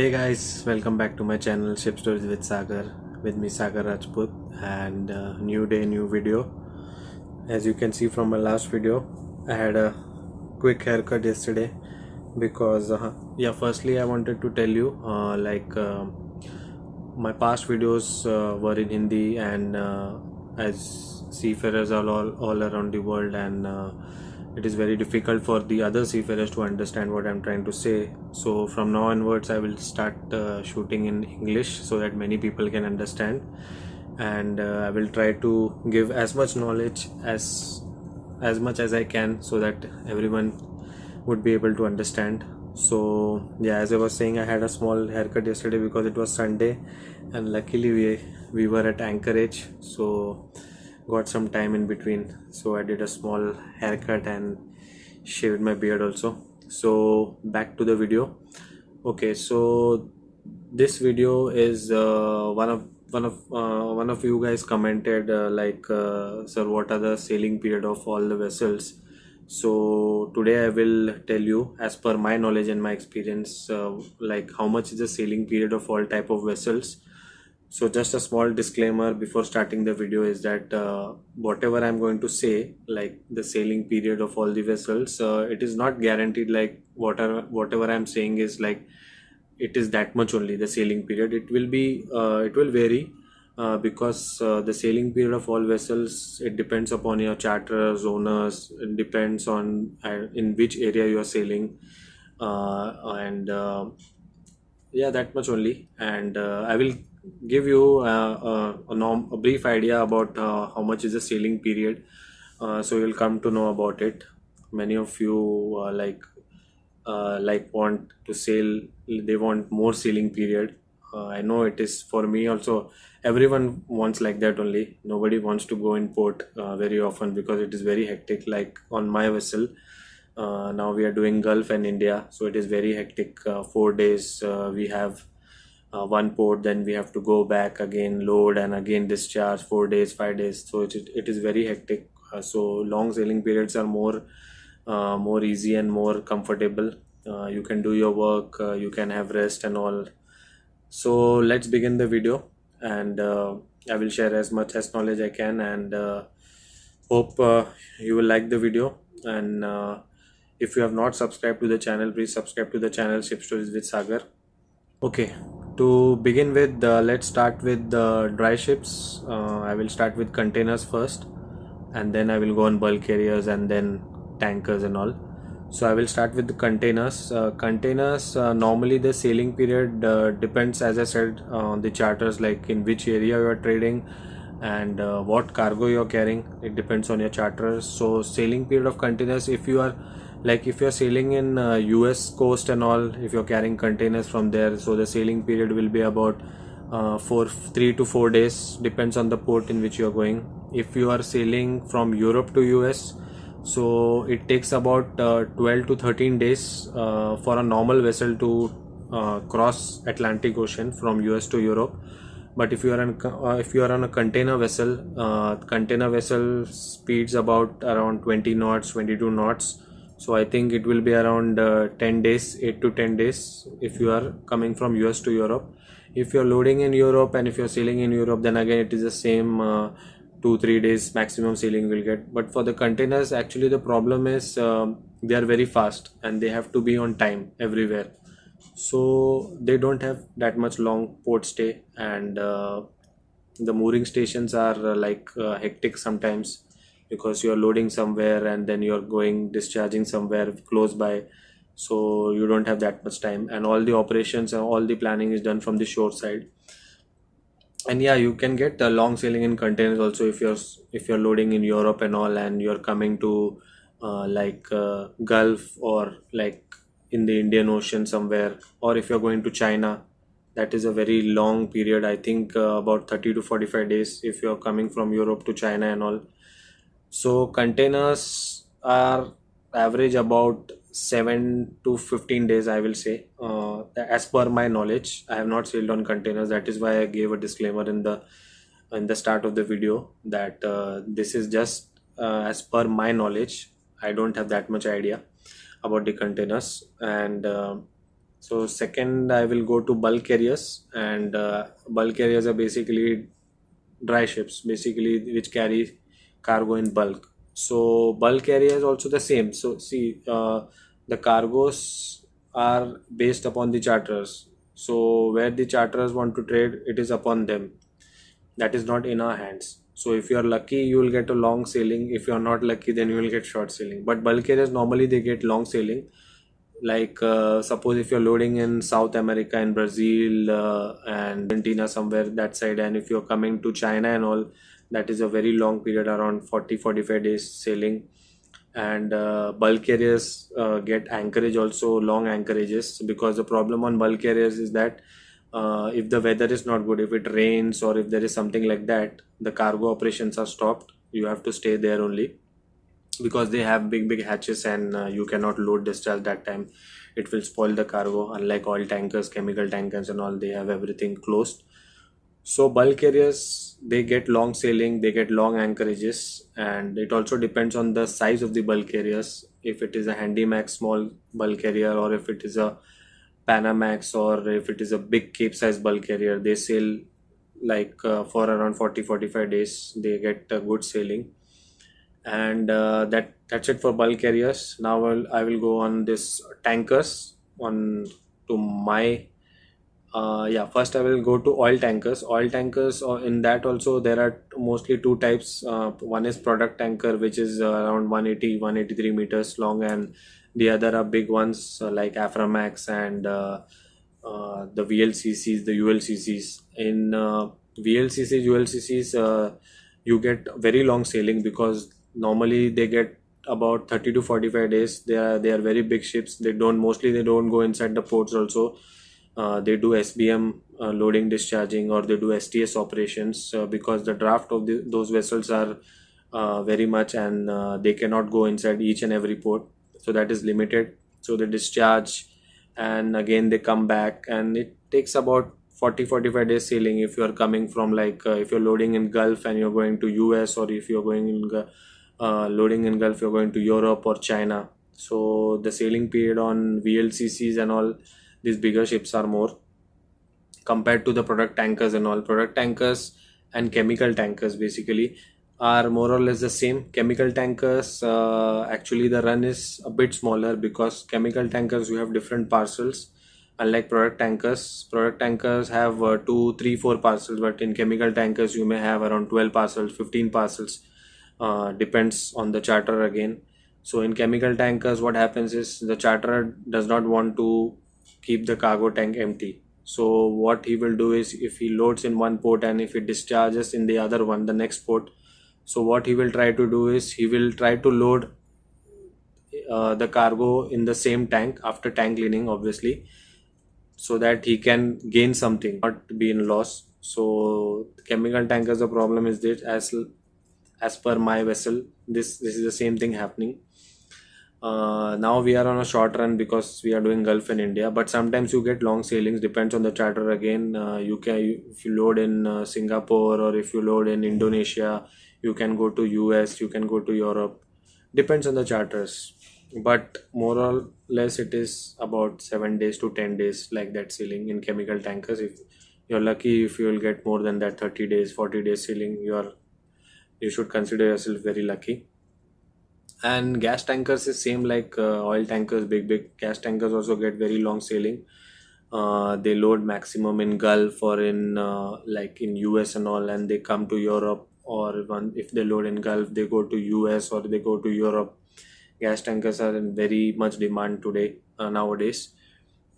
Hey guys, welcome back to my channel Ship Stories with Sagar, with me Sagar Rajput, and new day, new video. As you can see from my last video, I had a quick haircut yesterday because firstly I wanted to tell you my past videos were in Hindi, and as seafarers are all around the world, and it is very difficult for the other seafarers to understand what I'm trying to say. So from now onwards I will start shooting in English so that many people can understand, and I will try to give as much knowledge as much as I can so that everyone would be able to understand. So yeah, as I was saying, I had a small haircut yesterday because it was Sunday, and luckily we were at Anchorage, so got some time in between. So I did a small haircut and shaved my beard also. So back to the video. Okay, so this video is one of you guys commented sir, what are the sailing period of all the vessels? So today I will tell you, as per my knowledge and my experience, like how much is the sailing period of all type of vessels. So just a small disclaimer before starting the video is that whatever I'm going to say, like the sailing period of all the vessels, it is not guaranteed. Like whatever I'm saying is like it is that much only the sailing period. It will vary because the sailing period of all vessels, it depends upon your charterers, owners. It depends on in which area you are sailing, and yeah, that much only. And I will give you a brief idea about how much is the sailing period, so you'll come to know about it. Many of you want to sail, they want more sailing period. I know it is for me also. Everyone wants like that only. Nobody wants to go in port very often because it is very hectic. Like on my vessel, now we are doing Gulf and India, so it is very hectic. 4 days we have one port, then we have to go back again, load and again discharge. 4 days, 5 days, so it is very hectic. So long sailing periods are more easy and more comfortable. You can do your work, you can have rest and all. So let's begin the video, and I will share as much as knowledge I can, and hope you will like the video. And if you have not subscribed to the channel, please subscribe to the channel Ship Stories with Sagar. Okay, to begin with, let's start with the dry ships. I will start with containers first, and then I will go on bulk carriers and then tankers and all. So I will start with the containers. Normally the sailing period depends, as I said, on the charters, like in which area you are trading and what cargo you are carrying. It depends on your charters. So sailing period of containers, if you are sailing in US coast and all, if you're carrying containers from there, so the sailing period will be about 3 to 4 days, depends on the port in which you are going. If you are sailing from Europe to US, so it takes about 12 to 13 days for a normal vessel to cross Atlantic Ocean from US to Europe. But if you are on a container vessel speeds about around 20 knots, 22 knots. So I think it will be around 10 days, 8 to 10 days if you are coming from US to Europe. If you're loading in Europe and if you're sailing in Europe, then again it is the same 2-3 days maximum sailing will get. But for the containers, actually the problem is they are very fast and they have to be on time everywhere. So they don't have that much long port stay, and the mooring stations are hectic sometimes because you're loading somewhere and then you're going discharging somewhere close by, so you don't have that much time, and all the operations and all the planning is done from the shore side. And yeah, you can get long sailing in containers also if you're loading in Europe and all, and you're coming to Gulf, or like in the Indian Ocean somewhere, or if you're going to China. That is a very long period. I think about 30 to 45 days if you're coming from Europe to China and all. So containers are average about 7 to 15 days, I will say. As per my knowledge, I have not sailed on containers. That is why I gave a disclaimer in the start of the video that this is just as per my knowledge. I don't have that much idea about the containers. And So second, I will go to bulk carriers, and bulk carriers are basically dry ships, basically which carry cargo in bulk. So bulk carrier is also the same. So see, the cargos are based upon the charters. So where the charters want to trade, it is upon them. That is not in our hands. So if you are lucky, you will get a long sailing. If you are not lucky, then you will get short sailing. But bulk carriers normally they get long sailing. Like suppose if you're loading in South America, in Brazil and Argentina, somewhere that side, and if you're coming to China and all, that is a very long period, around 40-45 days sailing. And bulk carriers get anchorage also, long anchorages, because the problem on bulk carriers is that if the weather is not good, if it rains or if there is something like that, the cargo operations are stopped. You have to stay there only, because they have big hatches, and you cannot load discharge that time. It will spoil the cargo. Unlike oil tankers, chemical tankers and all, they have everything closed. So bulk carriers, they get long sailing, they get long anchorages, and it also depends on the size of the bulk carriers. If it is a Handymax small bulk carrier, or if it is a Panamax, or if it is a big Cape size bulk carrier, they sail like for around 40-45 days. They get good sailing. And that's it for bulk carriers. Now I will go on this tankers on to my yeah, first I will go to oil tankers. Oil tankers, in that also there are mostly two types. One is product tanker, which is around 180-183 meters long, and the other are big ones like Aframax and the VLCCs, the ULCCs. In VLCCs, ULCCs, you get very long sailing, because normally they get about 30 to 45 days. They are very big ships. They don't go inside the ports also. They do SBM, loading discharging, or they do STS operations, because the draft of those vessels are very much, and they cannot go inside each and every port, so that is limited. So they discharge, and again they come back, and it takes about 40-45 days sailing. If you are coming from, like if you're loading in Gulf and you're going to US, or if you're going in loading in Gulf, you're going to Europe or China. So the sailing period on VLCCs and all these bigger ships are more, compared to the product tankers and all. Product tankers and chemical tankers basically are more or less the same. Chemical tankers, actually the run is a bit smaller, because chemical tankers, you have different parcels. Unlike product tankers have 2 3 4 parcels, but in chemical tankers you may have around 12 parcels, 15 parcels. Depends on the charter again. So in chemical tankers, what happens is the charterer does not want to keep the cargo tank empty. So what he will do is, if he loads in one port and if he discharges in the other one, the next port, so what he will try to do is, he will try to load the cargo in the same tank after tank cleaning, obviously, so that he can gain something, not be in loss. So chemical tankers, the problem is this, as per my vessel, this is the same thing happening. Now we are on a short run, because we are doing Gulf in India, but sometimes you get long sailings, depends on the charter again. If you load in Singapore, or if you load in Indonesia, you can go to US, you can go to Europe, depends on the charters. But more or less it is about 7 days to 10 days, like that sailing in chemical tankers. If you're lucky, if you will get more than that, 30 days, 40 days sailing, you should consider yourself very lucky. And gas tankers is same like oil tankers. Big gas tankers also get very long sailing. They load maximum in Gulf, or in like in US and all, and they come to Europe. Or if they load in Gulf, they go to US or they go to Europe. Gas tankers are in very much demand today, nowadays.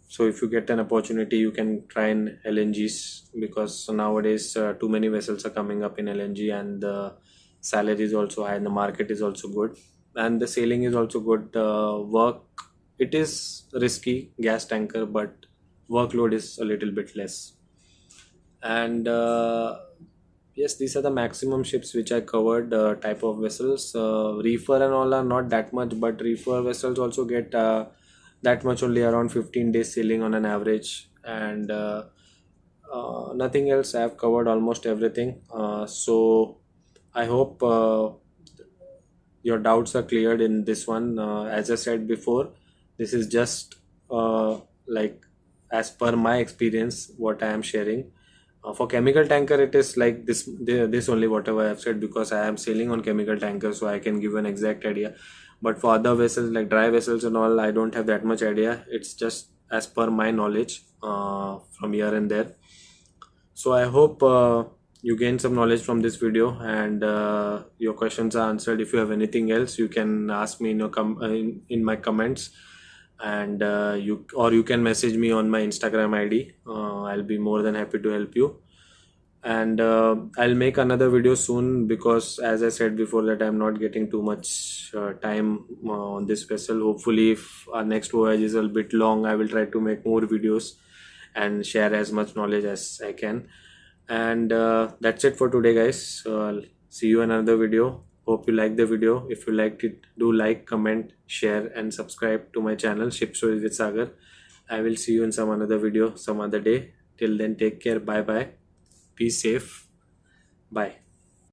So if you get an opportunity, you can try in LNGs, because nowadays too many vessels are coming up in LNG, and the salary is also high, and the market is also good, and the sailing is also good. Work, it is risky, gas tanker, but workload is a little bit less. And yes, these are the maximum ships which I covered. Type of vessels, reefer and all are not that much, but reefer vessels also get that much, only around 15 days sailing on an average. And nothing else. I have covered almost everything. So I hope your doubts are cleared in this one. As I said before, this is just like as per my experience what I am sharing. For chemical tanker, it is like this only whatever I have said, because I am sailing on chemical tanker, so I can give an exact idea. But for other vessels like dry vessels and all, I don't have that much idea. It's just as per my knowledge from here and there. So I hope you gain some knowledge from this video, and your questions are answered. If you have anything else, you can ask me in your in my comments, and you can message me on my Instagram ID. I'll be more than happy to help you. And I'll make another video soon, because as I said before that I'm not getting too much time on this vessel. Hopefully, if our next voyage is a bit long, I will try to make more videos and share as much knowledge as I can. And that's it for today, guys. So I'll see you in another video. Hope you liked the video. If you liked it, do like, comment, share, and subscribe to my channel Ship Stories with Sagar. I will see you in some another video some other day. Till then, take care. Bye bye. Be safe. Bye.